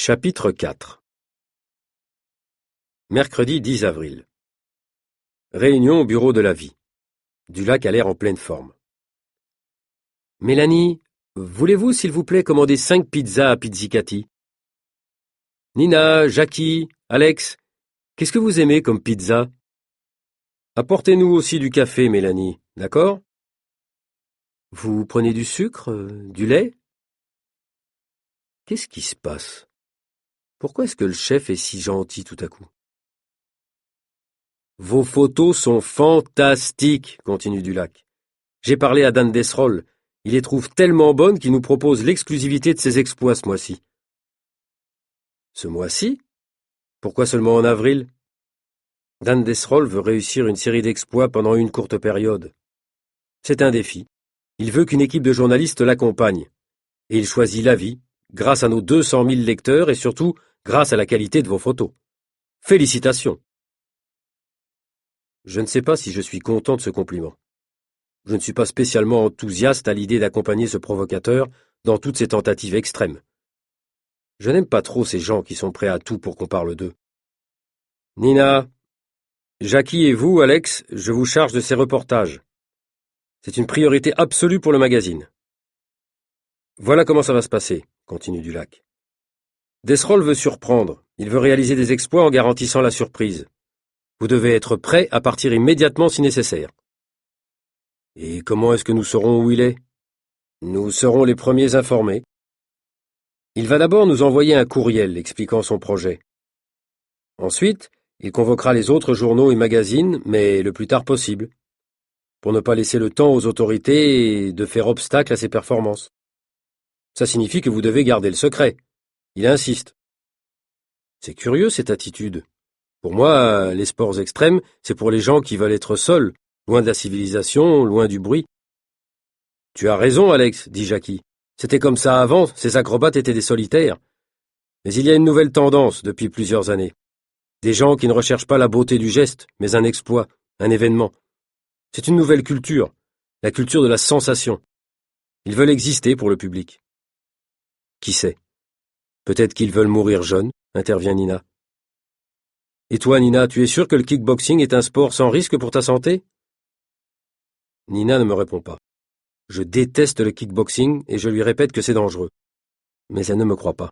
Chapitre 4 Mercredi 10 avril. Réunion au bureau de la vie. Dulac a l'air en pleine forme. Mélanie, voulez-vous s'il vous plaît commander 5 pizzas à Pizzicati? Nina, Jackie, Alex, qu'est-ce que vous aimez comme pizza? Apportez-nous aussi du café, Mélanie, d'accord? Vous prenez du sucre, du lait? Qu'est-ce qui se passe? Pourquoi est-ce que le chef est si gentil tout à coup? Vos photos sont fantastiques, continue Dulac. J'ai parlé à Dan Desrolles. Il les trouve tellement bonnes qu'il nous propose l'exclusivité de ses exploits ce mois-ci. Ce mois-ci? Pourquoi seulement en avril? Dan Desrolles veut réussir une série d'exploits pendant une courte période. C'est un défi. Il veut qu'une équipe de journalistes l'accompagne. Et il choisit La Vie, grâce à nos 200 000 lecteurs et surtout grâce à la qualité de vos photos. Félicitations! Je ne sais pas si je suis content de ce compliment. Je ne suis pas spécialement enthousiaste à l'idée d'accompagner ce provocateur dans toutes ses tentatives extrêmes. Je n'aime pas trop ces gens qui sont prêts à tout pour qu'on parle d'eux. Nina, Jackie et vous, Alex, je vous charge de ces reportages. C'est une priorité absolue pour le magazine. Voilà comment ça va se passer, continue Dulac. Desrolles veut surprendre. Il veut réaliser des exploits en garantissant la surprise. Vous devez être prêt à partir immédiatement si nécessaire. Et comment est-ce que nous saurons où il est? Nous serons les premiers informés. Il va d'abord nous envoyer un courriel expliquant son projet. Ensuite, il convoquera les autres journaux et magazines, mais le plus tard possible, pour ne pas laisser le temps aux autorités de faire obstacle à ses performances. Ça signifie que vous devez garder le secret. Il insiste. C'est curieux cette attitude. Pour moi, les sports extrêmes, c'est pour les gens qui veulent être seuls, loin de la civilisation, loin du bruit. Tu as raison, Alex, dit Jackie. C'était comme ça avant, ces acrobates étaient des solitaires. Mais il y a une nouvelle tendance depuis plusieurs années. Des gens qui ne recherchent pas la beauté du geste, mais un exploit, un événement. C'est une nouvelle culture, la culture de la sensation. Ils veulent exister pour le public. Qui sait? Peut-être qu'ils veulent mourir jeunes, intervient Nina. Et toi, Nina, tu es sûre que le kickboxing est un sport sans risque pour ta santé? Nina ne me répond pas. Je déteste le kickboxing et je lui répète que c'est dangereux. Mais elle ne me croit pas.